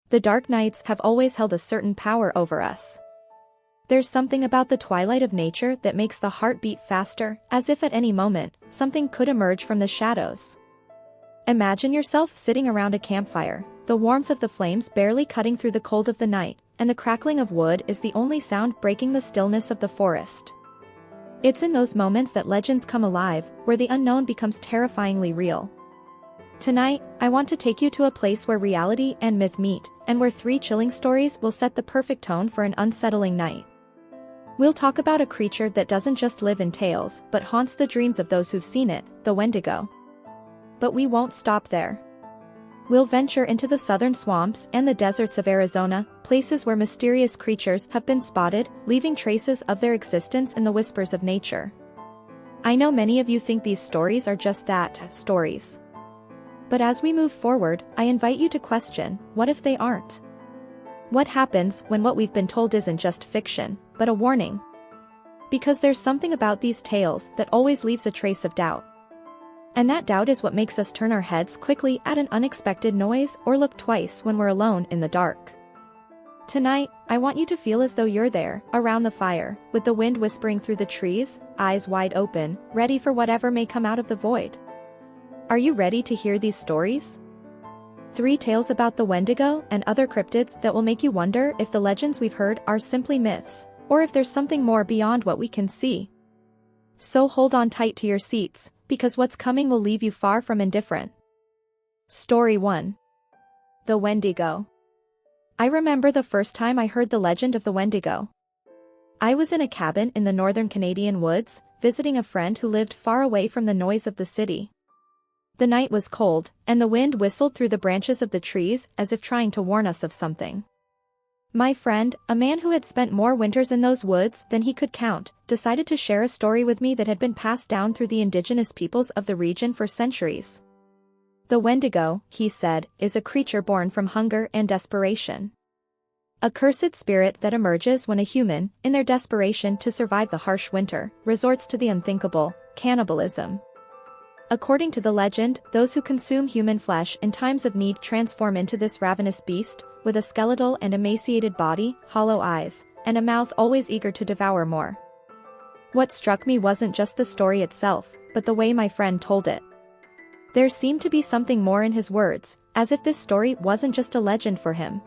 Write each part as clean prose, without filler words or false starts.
The dark nights have always held a certain power over us. There's something about the twilight of nature that makes the heart beat faster, as if at any moment, something could emerge from the shadows. Imagine yourself sitting around a campfire, the warmth of the flames barely cutting through the cold of the night, and the crackling of wood is the only sound breaking the stillness of the forest. It's in those moments that legends come alive, where the unknown becomes terrifyingly real. Tonight, I want to take you to a place where reality and myth meet, and where 3 chilling stories will set the perfect tone for an unsettling night. We'll talk about a creature that doesn't just live in tales, but haunts the dreams of those who've seen it, the Wendigo. But we won't stop there. We'll venture into the southern swamps and the deserts of Arizona, places where mysterious creatures have been spotted, leaving traces of their existence in the whispers of nature. I know many of you think these stories are just that, stories. But as we move forward, I invite you to question, what if they aren't? What happens when what we've been told isn't just fiction, but a warning? Because there's something about these tales that always leaves a trace of doubt. And that doubt is what makes us turn our heads quickly at an unexpected noise or look twice when we're alone in the dark. Tonight, I want you to feel as though you're there, around the fire, with the wind whispering through the trees, eyes wide open, ready for whatever may come out of the void. Are you ready to hear these stories? 3 tales about the Wendigo and other cryptids that will make you wonder if the legends we've heard are simply myths, or if there's something more beyond what we can see. So hold on tight to your seats, because what's coming will leave you far from indifferent. Story 1. The Wendigo. I remember the first time I heard the legend of the Wendigo. I was in a cabin in the northern Canadian woods, visiting a friend who lived far away from the noise of the city. The night was cold, and the wind whistled through the branches of the trees as if trying to warn us of something. My friend, a man who had spent more winters in those woods than he could count, decided to share a story with me that had been passed down through the indigenous peoples of the region for centuries. The Wendigo, he said, is a creature born from hunger and desperation. A cursed spirit that emerges when a human, in their desperation to survive the harsh winter, resorts to the unthinkable, cannibalism. According to the legend, those who consume human flesh in times of need transform into this ravenous beast, with a skeletal and emaciated body, hollow eyes, and a mouth always eager to devour more. What struck me wasn't just the story itself, but the way my friend told it. There seemed to be something more in his words, as if this story wasn't just a legend for him.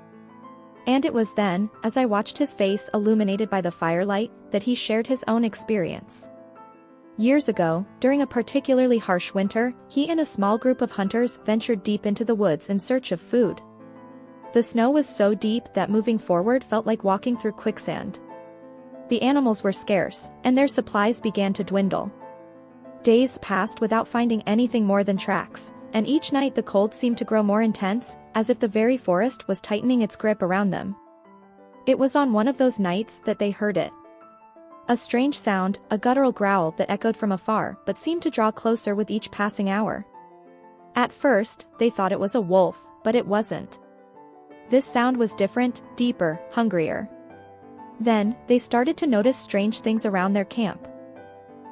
And it was then, as I watched his face illuminated by the firelight, that he shared his own experience. Years ago, during a particularly harsh winter, he and a small group of hunters ventured deep into the woods in search of food. The snow was so deep that moving forward felt like walking through quicksand. The animals were scarce, and their supplies began to dwindle. Days passed without finding anything more than tracks, and each night the cold seemed to grow more intense, as if the very forest was tightening its grip around them. It was on one of those nights that they heard it. A strange sound, a guttural growl that echoed from afar but seemed to draw closer with each passing hour. At first, they thought it was a wolf, but it wasn't. This sound was different, deeper, hungrier. Then, they started to notice strange things around their camp.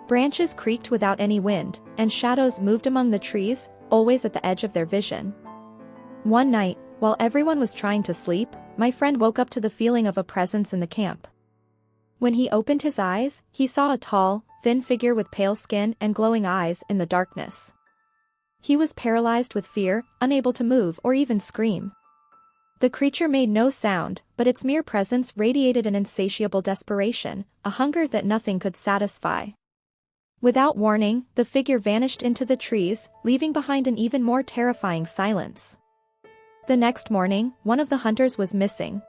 Branches creaked without any wind, and shadows moved among the trees, always at the edge of their vision. One night, while everyone was trying to sleep, my friend woke up to the feeling of a presence in the camp. When he opened his eyes, he saw a tall, thin figure with pale skin and glowing eyes in the darkness. He was paralyzed with fear, unable to move or even scream. The creature made no sound, but its mere presence radiated an insatiable desperation, a hunger that nothing could satisfy. Without warning, the figure vanished into the trees, leaving behind an even more terrifying silence. The next morning, one of the hunters was missing.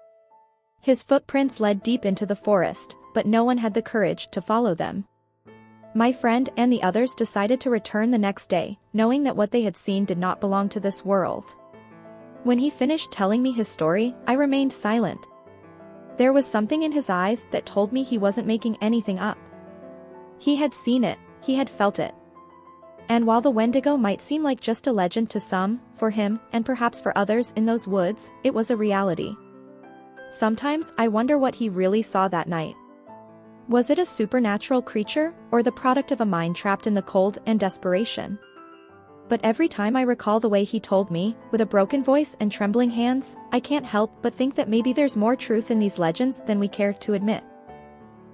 His footprints led deep into the forest, but no one had the courage to follow them. My friend and the others decided to return the next day, knowing that what they had seen did not belong to this world. When he finished telling me his story, I remained silent. There was something in his eyes that told me he wasn't making anything up. He had seen it, he had felt it. And while the Wendigo might seem like just a legend to some, for him, and perhaps for others in those woods, it was a reality. Sometimes I wonder what he really saw that night. Was it a supernatural creature, or the product of a mind trapped in the cold and desperation? But every time I recall the way he told me, with a broken voice and trembling hands, I can't help but think that maybe there's more truth in these legends than we care to admit.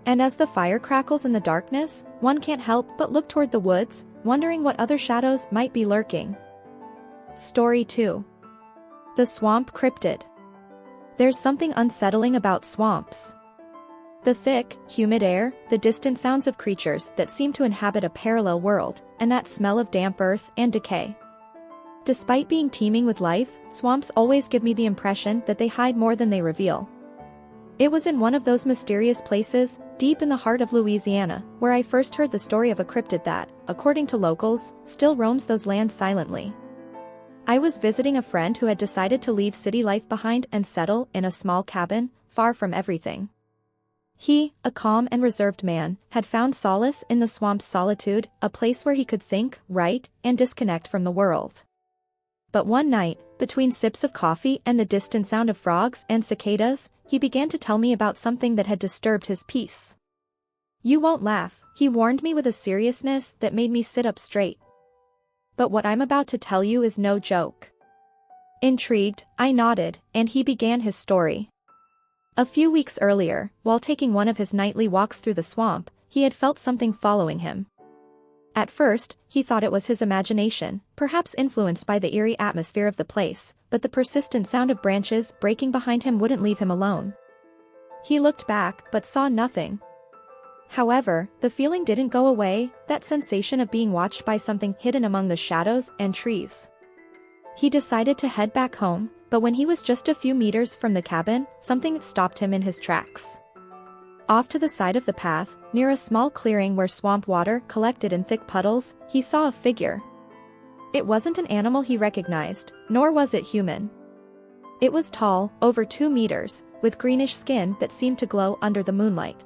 And as the fire crackles in the darkness, one can't help but look toward the woods, wondering what other shadows might be lurking. Story 2. The Swamp Cryptid. There's something unsettling about swamps. The thick, humid air, the distant sounds of creatures that seem to inhabit a parallel world, and that smell of damp earth and decay. Despite being teeming with life, swamps always give me the impression that they hide more than they reveal. It was in one of those mysterious places, deep in the heart of Louisiana, where I first heard the story of a cryptid that, according to locals, still roams those lands silently. I was visiting a friend who had decided to leave city life behind and settle in a small cabin, far from everything. He, a calm and reserved man, had found solace in the swamp's solitude, a place where he could think, write, and disconnect from the world. But one night, between sips of coffee and the distant sound of frogs and cicadas, he began to tell me about something that had disturbed his peace. "You won't laugh," he warned me with a seriousness that made me sit up straight. "But what I'm about to tell you is no joke." Intrigued, I nodded, and he began his story. A few weeks earlier, while taking one of his nightly walks through the swamp, he had felt something following him. At first, he thought it was his imagination, perhaps influenced by the eerie atmosphere of the place, but the persistent sound of branches breaking behind him wouldn't leave him alone. He looked back but saw nothing. However, the feeling didn't go away, that sensation of being watched by something hidden among the shadows and trees. He decided to head back home, but when he was just a few meters from the cabin, something stopped him in his tracks. Off to the side of the path, near a small clearing where swamp water collected in thick puddles, he saw a figure. It wasn't an animal he recognized, nor was it human. It was tall, over 2 meters, with greenish skin that seemed to glow under the moonlight.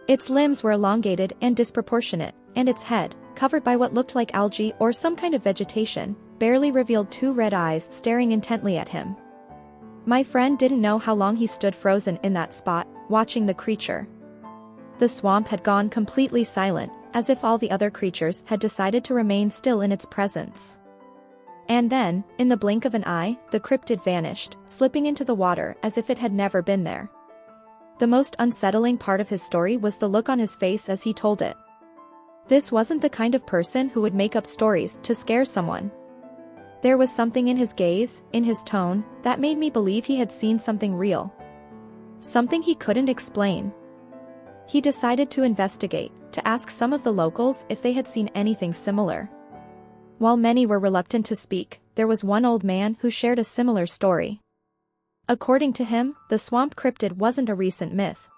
Its limbs were elongated and disproportionate, and its head, covered by what looked like algae or some kind of vegetation, barely revealed 2 red eyes staring intently at him. My friend didn't know how long he stood frozen in that spot, watching the creature. The swamp had gone completely silent, as if all the other creatures had decided to remain still in its presence. And then, in the blink of an eye, the cryptid vanished, slipping into the water as if it had never been there. The most unsettling part of his story was the look on his face as he told it. This wasn't the kind of person who would make up stories to scare someone. There was something in his gaze, in his tone, that made me believe he had seen something real. Something he couldn't explain. He decided to investigate, to ask some of the locals if they had seen anything similar. While many were reluctant to speak, there was one old man who shared a similar story. According to him, the swamp cryptid wasn't a recent myth.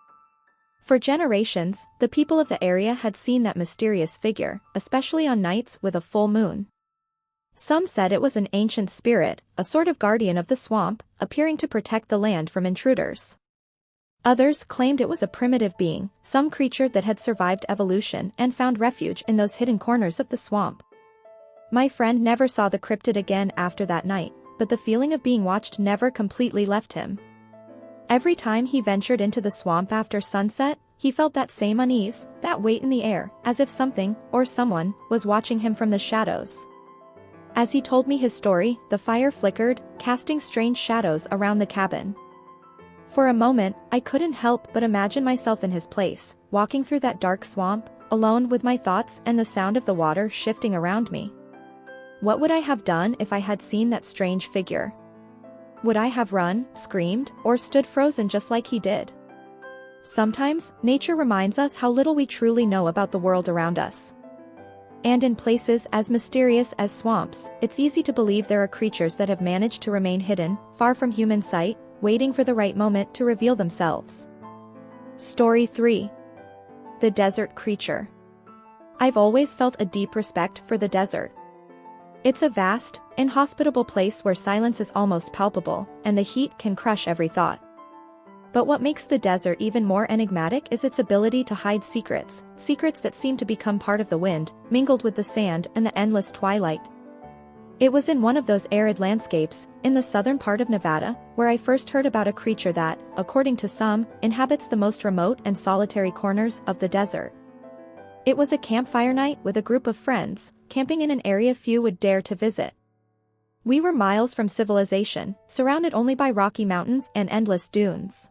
For generations, the people of the area had seen that mysterious figure, especially on nights with a full moon. Some said it was an ancient spirit, a sort of guardian of the swamp, appearing to protect the land from intruders. Others claimed it was a primitive being, some creature that had survived evolution and found refuge in those hidden corners of the swamp. My friend never saw the cryptid again after that night, but the feeling of being watched never completely left him. Every time he ventured into the swamp after sunset, he felt that same unease, that weight in the air, as if something, or someone, was watching him from the shadows. As he told me his story, the fire flickered, casting strange shadows around the cabin. For a moment, I couldn't help but imagine myself in his place, walking through that dark swamp, alone with my thoughts and the sound of the water shifting around me. What would I have done if I had seen that strange figure? Would I have run, screamed, or stood frozen just like he did? Sometimes, nature reminds us how little we truly know about the world around us. And in places as mysterious as swamps, it's easy to believe there are creatures that have managed to remain hidden, far from human sight, waiting for the right moment to reveal themselves. Story 3. The Desert Creature. I've always felt a deep respect for the desert. It's a vast, inhospitable place where silence is almost palpable, and the heat can crush every thought. But what makes the desert even more enigmatic is its ability to hide secrets, secrets that seem to become part of the wind, mingled with the sand and the endless twilight. It was in one of those arid landscapes, in the southern part of Nevada, where I first heard about a creature that, according to some, inhabits the most remote and solitary corners of the desert. It was a campfire night with a group of friends, camping in an area few would dare to visit. We were miles from civilization, surrounded only by rocky mountains and endless dunes.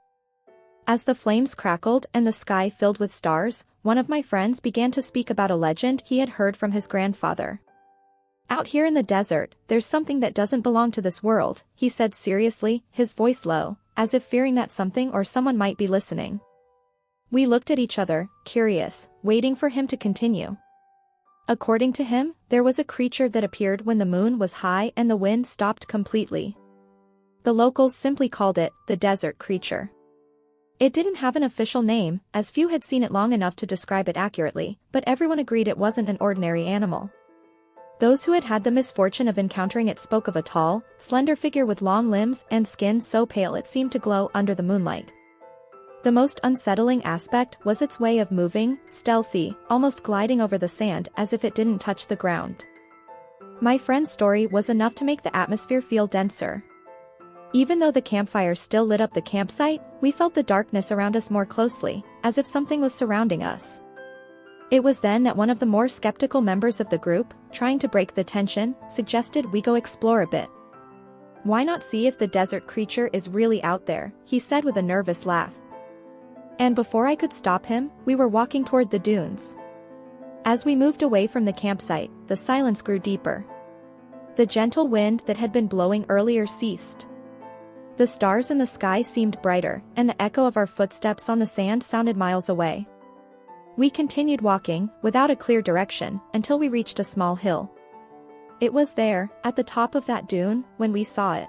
As the flames crackled and the sky filled with stars, one of my friends began to speak about a legend he had heard from his grandfather. "Out here in the desert, there's something that doesn't belong to this world," he said seriously, his voice low, as if fearing that something or someone might be listening. We looked at each other, curious, waiting for him to continue. According to him, there was a creature that appeared when the moon was high and the wind stopped completely. The locals simply called it the desert creature. It didn't have an official name, as few had seen it long enough to describe it accurately, but everyone agreed it wasn't an ordinary animal. Those who had had the misfortune of encountering it spoke of a tall, slender figure with long limbs and skin so pale it seemed to glow under the moonlight. The most unsettling aspect was its way of moving, stealthy, almost gliding over the sand as if it didn't touch the ground. My friend's story was enough to make the atmosphere feel denser. Even though the campfire still lit up the campsite, we felt the darkness around us more closely, as if something was surrounding us. It was then that one of the more skeptical members of the group, trying to break the tension, suggested we go explore a bit. "Why not see if the desert creature is really out there?" he said with a nervous laugh. And before I could stop him, we were walking toward the dunes. As we moved away from the campsite, the silence grew deeper. The gentle wind that had been blowing earlier ceased. The stars in the sky seemed brighter, and the echo of our footsteps on the sand sounded miles away. We continued walking, without a clear direction, until we reached a small hill. It was there, at the top of that dune, when we saw it.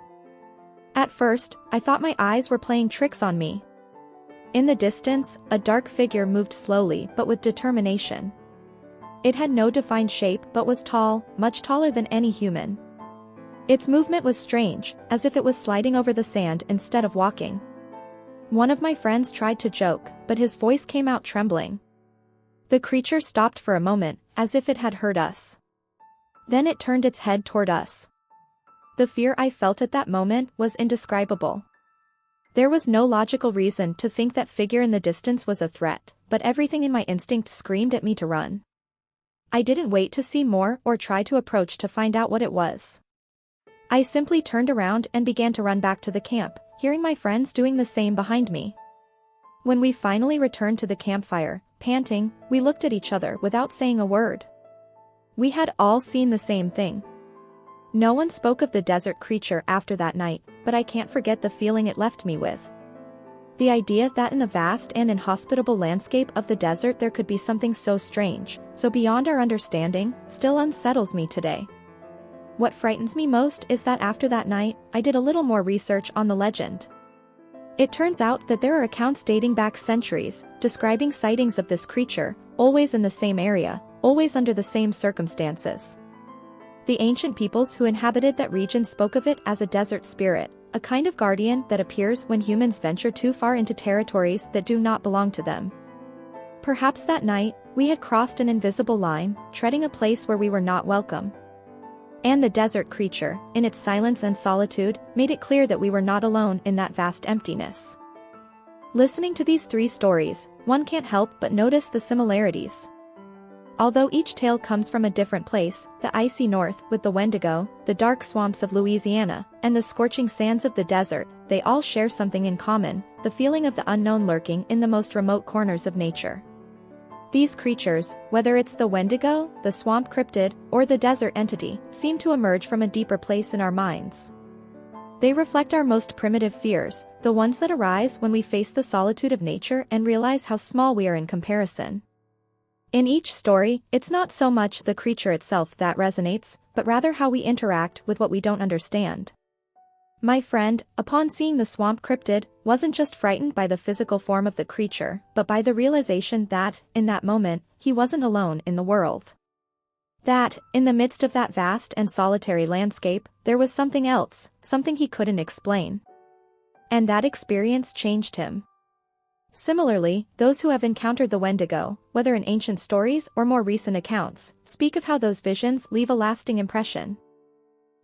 At first, I thought my eyes were playing tricks on me. In the distance, a dark figure moved slowly but with determination. It had no defined shape but was tall, much taller than any human. Its movement was strange, as if it was sliding over the sand instead of walking. One of my friends tried to joke, but his voice came out trembling. The creature stopped for a moment, as if it had heard us. Then it turned its head toward us. The fear I felt at that moment was indescribable. There was no logical reason to think that figure in the distance was a threat, but everything in my instinct screamed at me to run. I didn't wait to see more or try to approach to find out what it was. I simply turned around and began to run back to the camp, hearing my friends doing the same behind me. When we finally returned to the campfire, panting, we looked at each other without saying a word. We had all seen the same thing. No one spoke of the desert creature after that night, but I can't forget the feeling it left me with. The idea that in the vast and inhospitable landscape of the desert there could be something so strange, so beyond our understanding, still unsettles me today. What frightens me most is that after that night, I did a little more research on the legend. It turns out that there are accounts dating back centuries, describing sightings of this creature, always in the same area, always under the same circumstances. The ancient peoples who inhabited that region spoke of it as a desert spirit, a kind of guardian that appears when humans venture too far into territories that do not belong to them. Perhaps that night, we had crossed an invisible line, treading a place where we were not welcome. And the desert creature, in its silence and solitude, made it clear that we were not alone in that vast emptiness. Listening to these three stories, one can't help but notice the similarities. Although each tale comes from a different place, the icy north with the Wendigo, the dark swamps of Louisiana, and the scorching sands of the desert, they all share something in common, the feeling of the unknown lurking in the most remote corners of nature. These creatures, whether it's the Wendigo, the Swamp Cryptid, or the desert entity, seem to emerge from a deeper place in our minds. They reflect our most primitive fears, the ones that arise when we face the solitude of nature and realize how small we are in comparison. In each story, it's not so much the creature itself that resonates, but rather how we interact with what we don't understand. My friend, upon seeing the Swamp Cryptid, wasn't just frightened by the physical form of the creature, but by the realization that, in that moment, he wasn't alone in the world. That, in the midst of that vast and solitary landscape, there was something else, something he couldn't explain. And that experience changed him. Similarly, those who have encountered the Wendigo, whether in ancient stories or more recent accounts, speak of how those visions leave a lasting impression.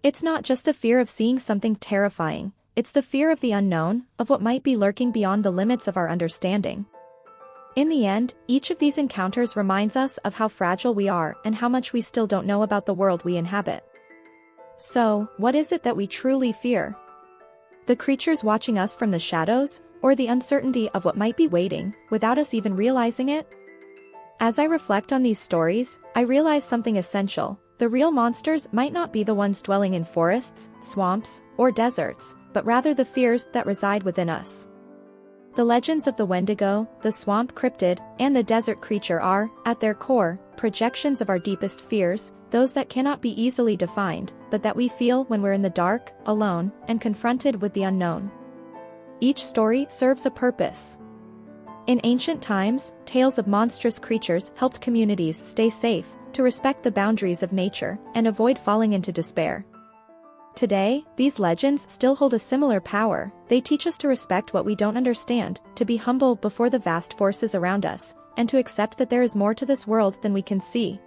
It's not just the fear of seeing something terrifying, it's the fear of the unknown, of what might be lurking beyond the limits of our understanding. In the end, each of these encounters reminds us of how fragile we are and how much we still don't know about the world we inhabit. So, what is it that we truly fear? The creatures watching us from the shadows, or the uncertainty of what might be waiting, without us even realizing it? As I reflect on these stories, I realize something essential. The real monsters might not be the ones dwelling in forests, swamps, or deserts, but rather the fears that reside within us. The legends of the Wendigo, the Swamp Cryptid, and the desert creature are, at their core, projections of our deepest fears, those that cannot be easily defined, but that we feel when we're in the dark, alone, and confronted with the unknown. Each story serves a purpose. In ancient times, tales of monstrous creatures helped communities stay safe, to respect the boundaries of nature, and avoid falling into despair. Today, these legends still hold a similar power. They teach us to respect what we don't understand, to be humble before the vast forces around us, and to accept that there is more to this world than we can see.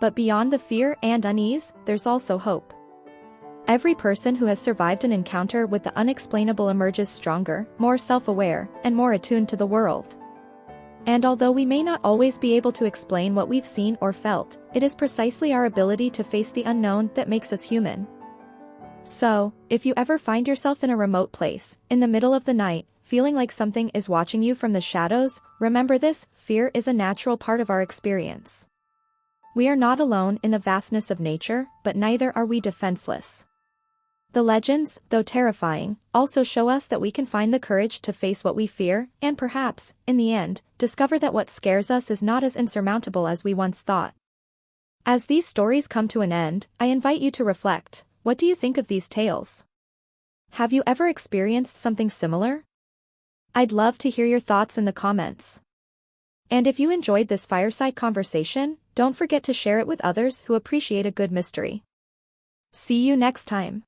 But beyond the fear and unease, there's also hope. Every person who has survived an encounter with the unexplainable emerges stronger, more self-aware, and more attuned to the world. And although we may not always be able to explain what we've seen or felt, it is precisely our ability to face the unknown that makes us human. So, if you ever find yourself in a remote place, in the middle of the night, feeling like something is watching you from the shadows, remember this: fear is a natural part of our experience. We are not alone in the vastness of nature, but neither are we defenseless. The legends, though terrifying, also show us that we can find the courage to face what we fear, and perhaps, in the end, discover that what scares us is not as insurmountable as we once thought. As these stories come to an end, I invite you to reflect. What do you think of these tales? Have you ever experienced something similar? I'd love to hear your thoughts in the comments. And if you enjoyed this fireside conversation, don't forget to share it with others who appreciate a good mystery. See you next time.